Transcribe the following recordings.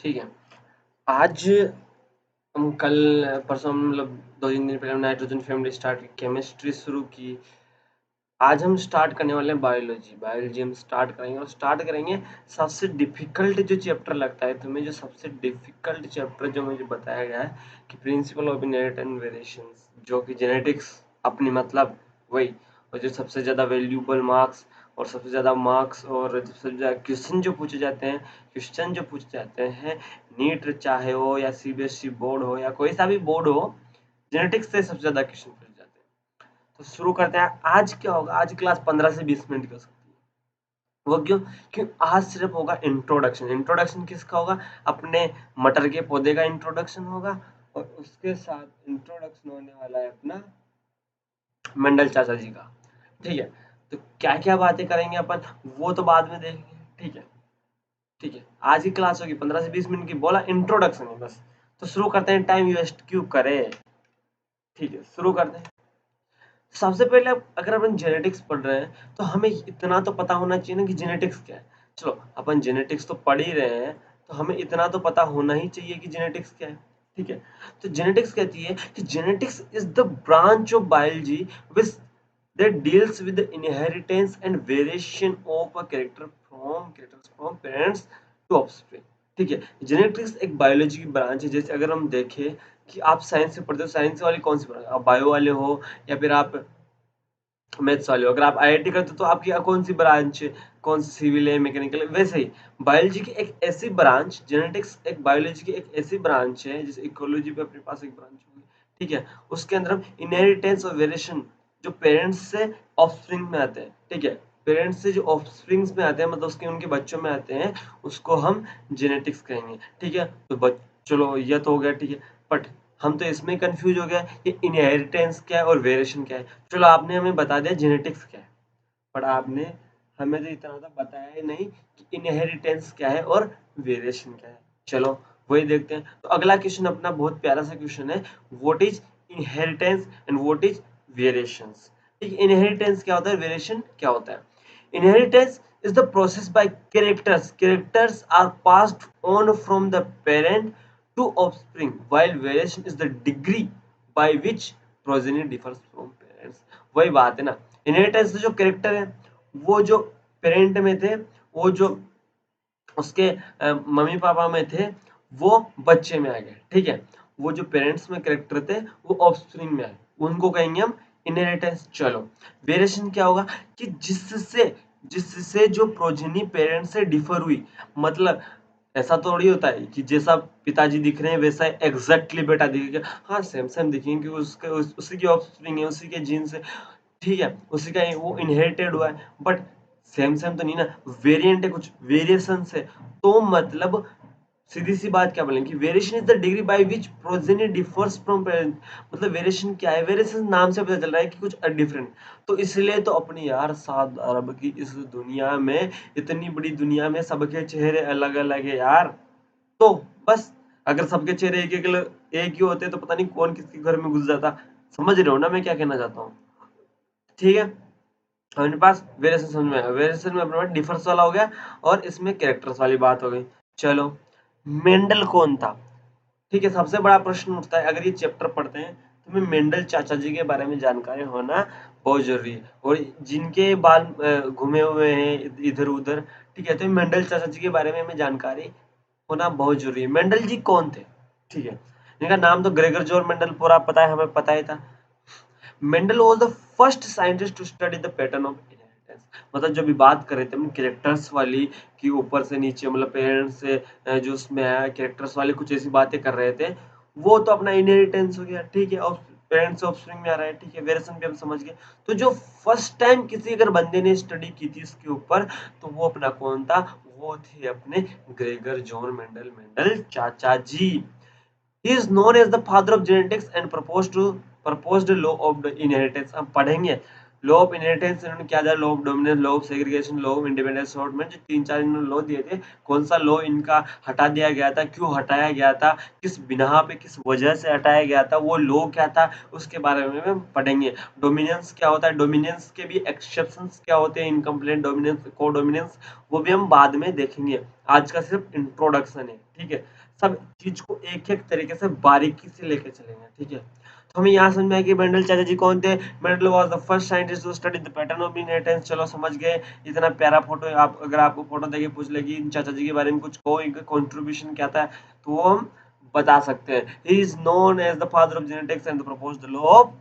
ठीक है। आज हम कल परसों मतलब 2-3 दिन पहले हम नाइट्रोजन फैमिली स्टार्ट की, केमिस्ट्री शुरू की। आज हम स्टार्ट करने वाले हैं बायोलॉजी। बायोलॉजी हम स्टार्ट करेंगे और स्टार्ट करेंगे सबसे डिफ़िकल्ट जो चैप्टर लगता है तुम्हें, जो सबसे डिफ़िकल्ट चैप्टर जो मुझे बताया गया है कि principle of inheritance and variations, जो कि जेनेटिक्स अपनी मतलब वही, और जो सबसे ज़्यादा वैल्यूएबल मार्क्स और सबसे ज़्यादा मार्क्स और सबसे ज़्यादा क्वेश्चन जो पूछे जाते हैं नीट चाहे हो या सीबीएसई बोर्ड हो या कोई सा भी बोर्ड हो, जेनेटिक्स से सबसे ज़्यादा क्वेश्चन पूछे जाते हैं। तो शुरू करते हैं। आज क्या होगा? आज क्लास 15 से 20 मिनट की हो सकती है। वो क्यों? क्यों आज सिर्फ होगा इंट्रोडक्शन। इंट्रोडक्शन किसका होगा? अपने मटर के पौधे का इंट्रोडक्शन होगा और उसके साथ इंट्रोडक्शन होने वाला है अपना मंडल चाचा जी का। ठीक है। तो क्या क्या बातें करेंगे अपन वो तो बाद में देखेंगे। ठीक है। ठीक है। आज की क्लास होगी 15 से 20 मिनट की, बोला इंट्रोडक्शन है बस। तो शुरू करते हैं, टाइम वेस्ट क्यों करें। ठीक है, शुरू करते हैं। सबसे पहले अगर अपन जेनेटिक्स पढ़ रहे हैं तो हमें इतना तो पता होना चाहिए ना कि जेनेटिक्स क्या है। चलो अपन जेनेटिक्स तो पढ़ ही रहे हैं तो हमें इतना तो पता होना ही चाहिए कि जेनेटिक्स क्या है। ठीक है। तो जेनेटिक्स कहती है कि genetics is the branch of biology which that deals with the inheritance and variation of a characters from parents to offspring। ठीक है। जेनेटिक्स एक बायोलॉजी की ब्रांच है। जैसे अगर हम देखें कि आप साइंस से पढ़ते हो, साइंस वाली कौन सी ब्रांच, आप बायो वाले हो या फिर आप मैथ्स वाले हो। अगर आप आईआईटी करते हो तो आपकी कौन सी ब्रांच है, कौन सी सिविल है, मैकेनिकल है। वैसे ही बायोलॉजी की एक ऐसी ब्रांच, जेनेटिक्स एक बायोलॉजी की एक ऐसी ब्रांच है जैसे इकोलॉजी पे अपने पास एक ब्रांच होगी। ठीक है। उसके अंदर हम इनहेरिटेंस और वेरिएशन जो पेरेंट्स से ऑफस्प्रिंग में आते हैं। ठीक है। पेरेंट्स से जो ऑफस्प्रिंग्स में आते हैं, मतलब उसके उनके बच्चों में आते हैं, उसको हम जेनेटिक्स कहेंगे। ठीक है। तो चलो ये तो हो गया। ठीक है। बट हम तो इसमें कंफ्यूज हो गए कि इनहेरिटेंस क्या है और वेरिएशन क्या है। चलो आपने हमें बता दिया जेनेटिक्स क्या है, पर आपने हमें तो इतना तो बताया ही नहीं कि इनहेरिटेंस क्या है और वेरिएशन क्या है। चलो वही देखते हैं। तो अगला क्वेश्चन अपना बहुत प्यारा सा क्वेश्चन है, what is inheritance and what is variations. ठीक है। इनहेरिटेंस क्या होता है, वेरिएशन क्या होता है। Inheritance is the process by characters are passed on from the parent to offspring, while variation is the degree by which progeny differs from parents। वही बात है ना, इनहेरिटेंस जो कैरेक्टर है वो जो पेरेंट में थे, वो जो उसके मम्मी पापा में थे, वो बच्चे में आ गए। ठीक है। वो जो पेरेंट्स में कैरेक्टर थे वो ऑफस्प्रिंग में आए, उनको कहेंगे हम इनहेरिटेंस। चलो वेरिएशन क्या होगा कि जिससे जिससे जो प्रोजेनी पेरेंट्स से डिफर हुई, मतलब ऐसा थोड़ी होता है कि जैसा पिताजी दिख रहे हैं वैसा एग्जैक्टली बेटा दिखेगा। हाँ सेम सेम दिखेंगे क्योंकि उसी की ऑफस्प्रिंग है, उसी के जीन से। ठीक है। उसी का वो इनहेरिटेड हुआ है, बट सेम सेम तो नहीं ना, वेरिएंट है, कुछ वेरिएशन है। तो मतलब सीधी सी बात क्या बोलेंगे कि variation is the degree by which progeny differs from parent. मतलब वेरिएशन क्या है, वेरिएशन नाम से पता चल रहा है कि कुछ डिफरेंट। तो इसलिए तो अपनी यार 7 अरब की इस दुनिया में, इतनी बड़ी दुनिया में सबके चेहरे अलग अलग है यार। तो बस अगर सबके चेहरे एक ही होते तो पता नहीं कौन किसके घर में घुस जाता। समझ रहे हो ना मैं क्या कहना चाहता हूँ। ठीक है। हमारे पास वेरिएशन समझ में आया, वेरिएशन में अपने पास डिफरेंस वाला हो गया और इसमें कैरेक्टर्स वाली बात हो गई। चलो मेंडल कौन था। ठीक है। सबसे बड़ा प्रश्न उठता है अगर ये चैप्टर पढ़ते हैं तो हमें मेंडल चाचा जी के बारे में जानकारी होना बहुत जरूरी है, और जिनके बाल घूमे हुए हैं इधर उधर। ठीक है। तो मेंडल चाचा जी के बारे में हमें जानकारी होना बहुत जरूरी है। मेंडल जी कौन थे? ठीक है। इनका नाम तो ग्रेगर जॉर्ज मेंडल पूरा पता है, हमें पता ही था। Mendel was the first scientist to study the pattern of inheritance. मतलब जब भी बात कर रहे थे हम कैरेक्टर्स वाली कि ऊपर से नीचे मतलब पेरेंट्स से जो उसमें है कैरेक्टर्स वाली कुछ ऐसी बातें कर रहे थे, वो तो अपना इनहेरिटेंस हो गया। ठीक है। और पेरेंट्स ऑफस्प्रिंग में आ रहा है। ठीक है। वेरिएशन भी हम समझ गए। तो जो फर्स्ट टाइम किसी अगर बंदे ने स्टडी की थी इसके ऊपर तो वो अपना कौन था, वो थे अपने ग्रेगर जॉन मेंडल, मेंडल चाचा जी। He is known as the father of genetics and proposed law of the inheritance। हम पढ़ेंगे लॉ ऑफ इनहेरिटेंस इन्होंने क्या दिया, law of dominance, law of segregation, law of independence assortment, जो 3-4 इन्होंने law दिए थे, कौन सा लॉ इनका हटा दिया गया था, क्यों हटाया गया था, किस बिना पे किस वजह से हटाया गया था, वो लॉ क्या था, उसके बारे में हम पढ़ेंगे। डोमिनेंस क्या होता है, डोमिनेंस के भी एक्सेप्शंस क्या होते हैं, इनकम्प्लीट डोमिनेंस, को डोमिनेंस, वो भी हम बाद में देखेंगे। आज का सिर्फ इंट्रोडक्शन है, ठीक है। सब चीज को एक एक तरीके से बारीकी से लेके चलेंगे, ठीक है। तो हमें यहाँ समझ में आया कि मेंडल चाचा जी कौन थे। Mendel was the first scientist to study the pattern of inheritance. चलो समझ गए। इतना प्यारा फोटो, आप अगर आपको फोटो देके पूछ लेगी इन चाचा जी के बारे में कुछ कहो, इनका कंट्रीब्यूशन क्या था, तो वो हम बता सकते हैं। He is known as the father of genetics and proposed the law of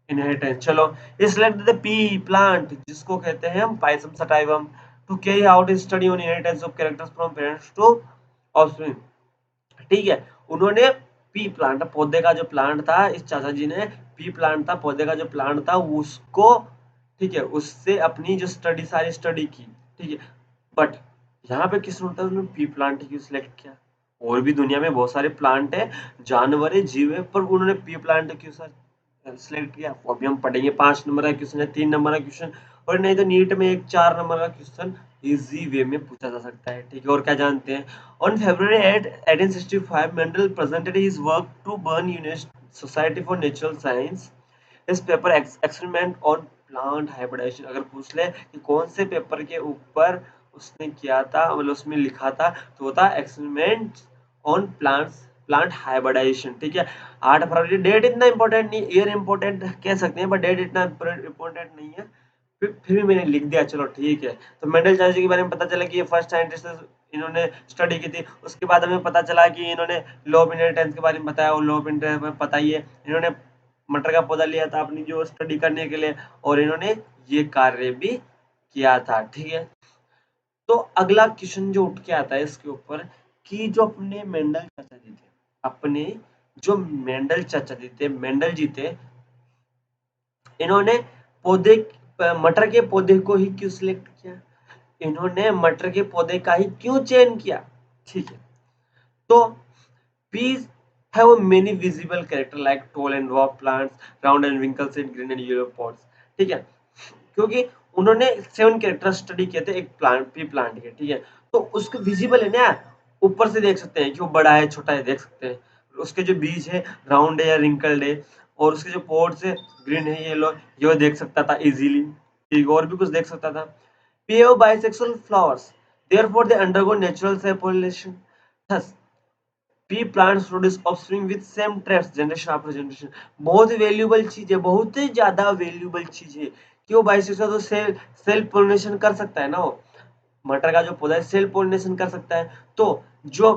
inheritance. चलो, he selected the pea plant, जिसको कहते हैं हम Pisum sativum, to carry out his study on inheritance of characters from parents to offspring. ठीक है, उन्होंने P plant, पौधे का जो प्लांट था, इस चाचा जी ने पी प्लांट था, पौधे का जो प्लांट था उसको, ठीक है, उससे अपनी जो स्टडी सारी स्टडी की, ठीक है। बट यहाँ पे किस होता है, उन्होंने पी प्लांट क्यों सिलेक्ट किया? और भी दुनिया में बहुत सारे प्लांट है, जानवर है, जीव है, पर उन्होंने पी प्लांट क्यों सर सिलेक्ट किया, वो भी हम पढ़ेंगे। 5 नंबर का क्वेश्चन है, 3 नंबर का क्वेश्चन, और नहीं तो नीट में एक 4 नंबर का क्वेश्चन इजी वे में पूछा जा सकता है, ठीक है। और क्या जानते हैं, on February 8, 1865, Mendel presented his work to Bern Society for Natural Science. इस paper experiment on plant hybridization, अगर पूछ ले कि कौन से पेपर के ऊपर उसने किया था, मतलब उसमें लिखा था, तो होता एक्सपेरिमेंट ऑन प्लांट हाइब्रिडाइजेशन, ठीक है। 8 फरवरी, डेट इतना इंपॉर्टेंट नहीं, ईयर इंपॉर्टेंट कह सकते हैं, बट डेट इतना इंपॉर्टेंट नहीं है, फिर भी मैंने लिख दिया, चलो ठीक है। तो मेंडल चाचा जी के बारे में पता चला कि ये फर्स्ट साइंटिस्ट इन्होंने स्टडी की थी। उसके बाद हमें पता चला कि इन्होंने लॉ ऑफ इनहेरिटेंस के बारे में बताया, और लॉ ऑफ इनहेरिटेंस में पता ही है, इन्होंने मटर का पौधा लिया था अपनी जो स्टडी करने के लिए, और इन्होंने ये कार्य भी किया था, ठीक है। तो अगला क्वेश्चन जो उठ के आता है इसके ऊपर, कि जो अपने मेंडल चाचा जी थे, अपने जो मेंडल चाचा जी थे, मेंडल जी थे, इन्होंने पौधे, मटर के पौधे को ही क्यों सिलेक्ट किया, इन्होंने मटर के पौधे का ही क्यों चयन किया, ठीक है। तो peas have many visible character like tall and dwarf plants, round and wrinkles and green and yellow pods, ठीक है। क्योंकि उन्होंने 7 कैरेक्टर स्टडी किए थे एक प्लांट, पी प्लांट के, ठीक है। तो उसके विजिबल है ना, ऊपर से देख सकते हैं कि वो बड़ा है छोटा है, देख सकते हैं। उसके जो बीज है राउंड है या रिंकल्ड है, और उसके जो पोड्स है ग्रीन है येलो, ये देख सकता था इजीली, ठीक। और भी कुछ देख सकता था। P have bisexual flowers, therefore they undergo natural self pollination, thus P plants produce offspring with same traits generation after generation. बहुत ही वैल्यूएबल चीज है, बहुत ही ज्यादा वैल्यूएबल चीज है कि वो बाइसेक्सुअल, तो सेल्फ पोलिनेशन कर सकता है ना, वो मटर का जो पौधा है सेल्फ पोलिनेशन कर सकता है, तो जो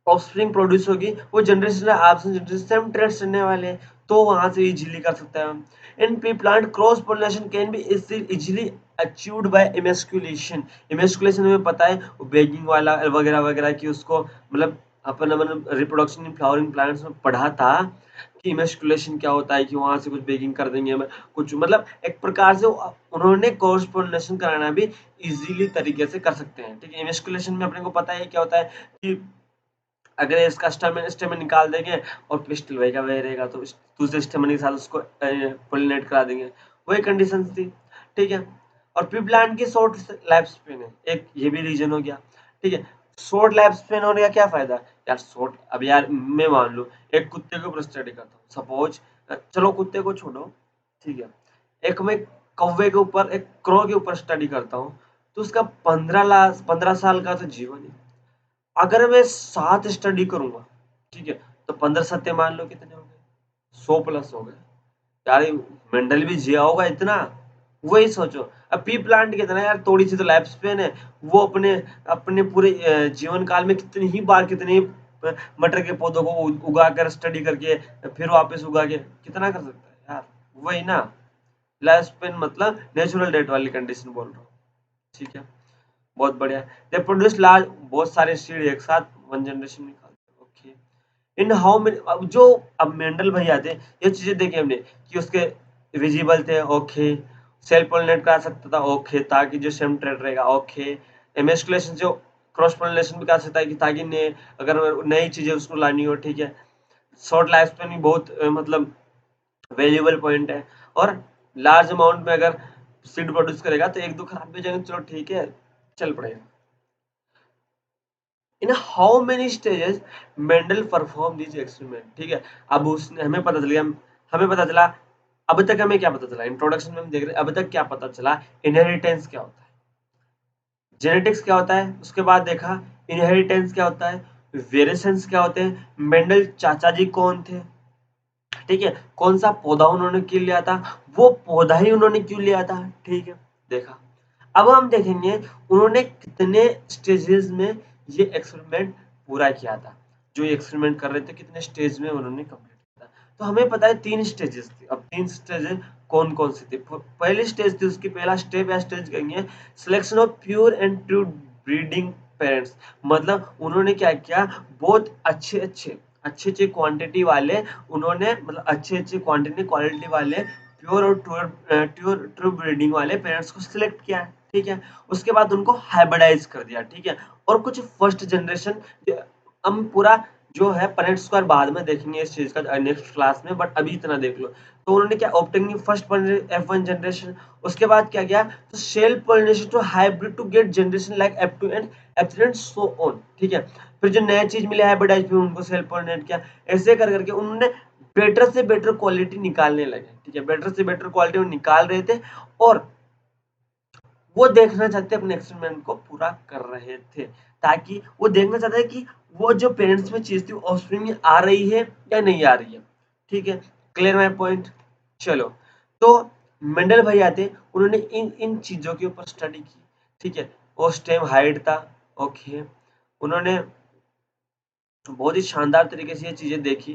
ऑफस्प्रिंग प्रोड्यूस होगी वो जनरेशन आपसे जनरेशन सेम ट्रेड्स रहने वाले हैं, तो वहां से इजीली कर सकता है। In pea plant cross pollination can be easily achieved by emasculation. Emasculation हमें पता है बेगिंग वाला वगैरह वगैरह की, उसको मतलब अपन रिप्रोडक्शन इन फ्लावरिंग प्लांट्स में पढ़ा था कि इमेस्कुलेशन क्या होता है, कि वहां से कुछ बेगिंग कर देंगे हमें कुछ, मतलब एक प्रकार से उन्होंने क्रॉस पोलिनेशन कराना भी इजीली तरीके से कर सकते हैं, ठीक है। इमेस्कुलेशन में अपने को पता है क्या होता है कि अगर इसका स्टेम स्टेम निकाल देंगे और पिस्टल वही का वही रहेगा, तो दूसरे स्टेम के साथ उसको पोलिनेट करा देंगे, वही कंडीशन थी, ठीक है। और पी प्लांट की शॉर्ट लाइफ स्पेन है, एक ये भी रीजन हो गया, ठीक है। शॉर्ट लाइफ स्पेन होने का क्या फायदा यार, शॉर्ट, अब यार मैं मान लू एक कुत्ते के ऊपर स्टडी करता हूँ सपोज, चलो कुत्ते को छोड़ो, ठीक है, एक मैं कौवे के ऊपर, एक क्रो के ऊपर स्टडी करता हूँ, तो उसका 15 साल का तो जीवन है। अगर मैं 7 स्टडी करूंगा, ठीक है, तो 15 सत्ते मान लो कितने हो गए, 100 प्लस हो गए यार। मेंडल भी जिया होगा इतना, वही सोचो। अब पी प्लांट कितना यार, थोड़ी सी तो लाइफ स्पेन है, वो अपने अपने पूरे जीवन काल में कितनी ही बार, कितने ही मटर के पौधों को उगा कर स्टडी करके फिर वापस उगा के कितना कर सकता है यार, वही ना। लाइफ स्पेन मतलब नेचुरल डेथ वाली कंडीशन बोल रहा हूँ, ठीक है। बहुत बढ़िया। दे प्रोड्यूस लार्ज, बहुत सारे सीड एक साथ वन जनरेशन निकालते, ओके। इन हाउ मेनी, अब जो अब मेंडल भैया थे, ये चीजें देखी हमने कि उसके विजिबल थे, ओके। सेल्फ पोलिनेट करा सकता था, ओके, ताकि जो सेम ट्रेड रहेगा, ओके। एमेस्कुलेशन जो क्रॉस पोलिनेशन भी कर सकता है कि ताकि ने अगर नई चीजें उसको लानी हो, ठीक है। शॉर्ट लाइफ स्पैन भी बहुत मतलब वैल्यूएबल पॉइंट है। और लार्ज अमाउंट में अगर सीड प्रोड्यूस करेगा तो एक दो खराब भी हो जाएंगे, चलो ठीक है, चल पड़ेगा। In how many stages Mendel perform this experiment, ठीक है। अब उसने हमें पता चल गया, हमें पता चला, अब तक हमें क्या पता चला, इंट्रोडक्शन में हम देख रहे हैं, अब तक क्या पता चला, इनहेरिटेंस क्या होता है, जेनेटिक्स क्या होता है, उसके बाद देखा इनहेरिटेंस क्या होता है, वेरिएशंस क्या होते हैं, मेंडल चाचा जी कौन थे, ठीक है, कौन सा पौधा उन्होंने क्यों लिया था, वो पौधा ही उन्होंने क्यों लिया था, ठीक है, देखा। अब हम देखेंगे उन्होंने कितने स्टेजेस में ये एक्सपेरिमेंट पूरा किया था, जो ये एक्सपेरिमेंट कर रहे थे कितने स्टेज में उन्होंने कंप्लीट किया था। तो हमें पता है 3 स्टेजेस थी। अब 3 स्टेजेस कौन-कौन सी थी? पहली स्टेज थी, उसकी पहला स्टेप या स्टेज कहेंगे selection of pure and true breeding parents. मतलब उन्होंने क्या किया, बहुत अच्छे-अच्छे क्वांटिटी वाले, उन्होंने मतलब अच्छे-अच्छे क्वांटिटी क्वालिटी वाले प्योर और ट्रू ब्रीडिंग वाले पेरेंट्स को सिलेक्ट किया है, ठीक है। उसके बाद उनको हाइब्रिडाइज कर दिया, ठीक है। और कुछ फर्स्ट जनरेशन, हम पूरा जो है पनेट स्क्वायर बाद में देखेंगे इस चीज का नेक्स्ट क्लास में, बट अभी इतना देख लो। तो उन्होंने क्या ऑब्टेनिंग फर्स्ट F1 जनरेशन, उसके बाद क्या किया, तो self pollination to hybrid to get generation like F2 and F3 and so on, ठीक है। फिर जो नया चीज मिले हाइब्रिडाइज, फिर उनको सेल्फ पॉलिनेट किया, ऐसे कर करके उन्होंने बेटर से बेटर क्वालिटी निकालने लगे, ठीक है। बेटर से बेटर क्वालिटी वो निकाल रहे थे और वो देखना चाहते अपने एक्सपेरिमेंट को पूरा कर रहे थे, ताकि वो देखना चाहते हैं कि वो जो पेरेंट्स में चीज थी ऑफस्प्रिंग में आ रही है या नहीं आ रही है, ठीक है। Clear my point. चलो, तो मेंडल भाई आते, उन्होंने इन इन चीजों के ऊपर स्टडी की, ठीक है। वो स्टेम हाइट था, ओके। उन्होंने बहुत ही शानदार तरीके से ये चीजें देखी,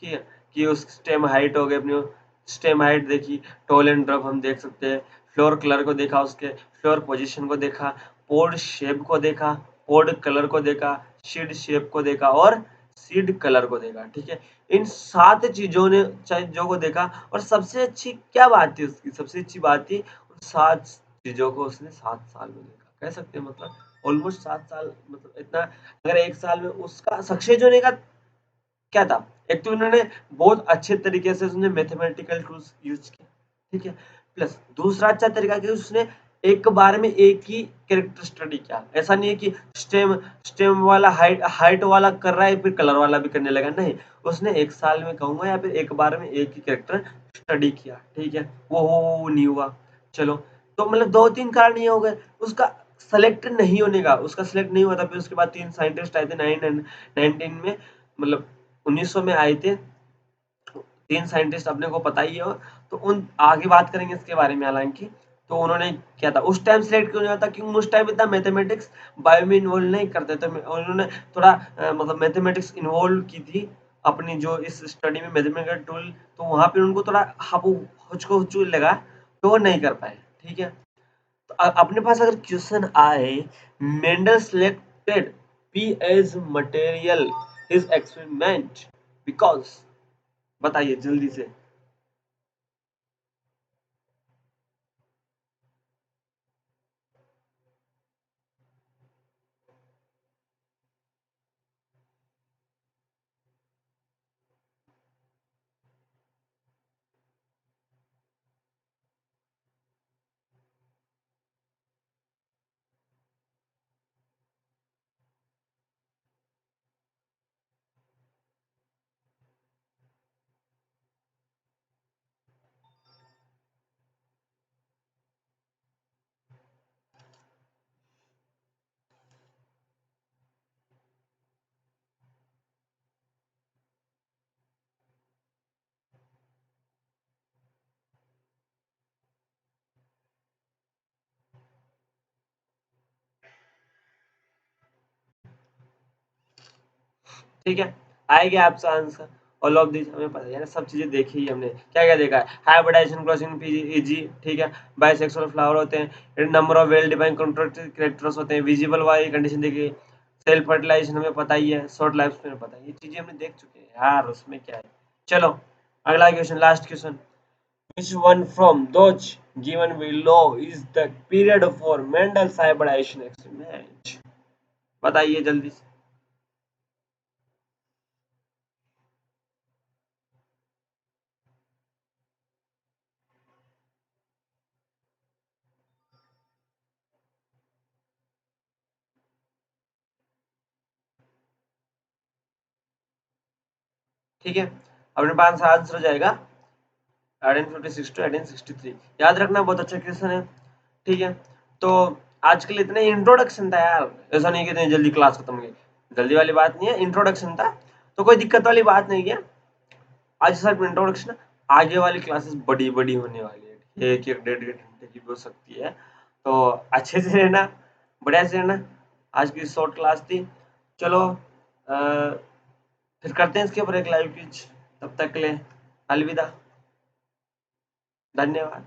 ठीक है, कि उस स्टेम हाइट हो गई अपनी, स्टेम हाइट देखी, टॉल एंड ड्रप हम देख सकते हैं, फ्लोर कलर को देखा, उसके फ्लोर पोजीशन को देखा, पोड शेप को देखा, पोड कलर को देखा, सीड शेप को देखा और सीड कलर को देखा, ठीक है। इन 7 चीजों को देखा, और सबसे अच्छी क्या बात थी उसकी, सबसे अच्छी बात थी उन 7 चीजों को उसने 7 साल में देखा, कह सकते हैं मतलब ऑलमोस्ट 7 साल, मतलब इतना। अगर एक साल में उसका सक्सेस होने का क्या था, एक तो उन्होंने बहुत अच्छे तरीके से उसने मैथमेटिकल टूल्स यूज किए, ठीक है। प्लस दूसरा अच्छा तरीका कि उसने एक बार में एक ही कैरेक्टर स्टडी किया, ऐसा नहीं है कि स्टेम स्टेम वाला हाइट हाइट वाला कर रहा है फिर कलर वाला भी करने लगा, नहीं। उसने एक साल में कहूंगा या फिर एक बार में एक ही कैरेक्टर स्टडी किया, ठीक है। वो नहीं हुआ, चलो। तो मतलब 2-3 कारण ये हो गए उसका सेलेक्ट नहीं होने का, उसका सेलेक्ट नहीं हुआ था। फिर उसके बाद 3 साइंटिस्ट आए थे 9 एंड 19 में, मतलब 1900 में आए थे 3 साइंटिस्ट, अपने को पता ही है। तो उन आगे बात करेंगे इसके बारे में हालांकि। तो उन्होंने क्या था, उस टाइम सिलेक्ट क्यों नहीं होता, क्योंकि उस टाइम इतना मैथमेटिक्स बायो में इन्वॉल्व नहीं करते थे। उन्होंने थोड़ा मतलब मैथमेटिक्स इन्वॉल्व की थी अपनी जो इस स्टडी में मैथमेटिकल टूल, तो वहां पे उनको थोड़ा हापू हुचको लगा, तो वो नहीं कर पाए, ठीक है। तो अपने पास अगर क्वेश्चन आए, Mendel selected P as material his experiment because, बताइए जल्दी से। ठीक है, आएगा आपका आंसर। ऑल ऑफ दिस हमें पता है ना, सब चीजें देखी ही हमने। क्या क्या देखा है, हाइब्रिडाइजेशन क्रॉसिंग पीजी, ठीक है। बाइसेक्सुअल फ्लावर होते हैं, number of well defined contracted characters होते हैं, विजिबल वाई कंडीशन देखी, सेल्फ फर्टिलाइजेशन हमें पता ही है, शॉर्ट लाइफ स्पैन पता है, ये चीजें हमने देख चुके हैं यार, उसमें क्या है। चलो, अगला question, last question. Which one from those given below is the period for Mendel's hybridization experiment? बताइए जल्दी से। ठीक है, अपने पास आंसर हो जाएगा 1856 to 1863। याद रखना, बहुत अच्छा क्वेश्चन है। ठीक है, तो आज के लिए इतना इंट्रोडक्शन था यार, ऐसा नहीं कि इतनी जल्दी क्लास खत्म हो गई, जल्दी वाली बात नहीं है, इंट्रोडक्शन था तो कोई दिक्कत वाली बात नहीं है। आज सिर्फ इंट्रोडक्शन, आगे वाली क्लासेस बड़ी बड़ी होने वाली है, एक एक डेढ़ डेढ़ घंटे की भी हो सकती है, तो अच्छे से रहना, बढ़िया से रहना। आज की शॉर्ट क्लास थी, चलो फिर करते हैं इसके ऊपर एक लाइव क्विज, तब तक के लिए अलविदा, धन्यवाद।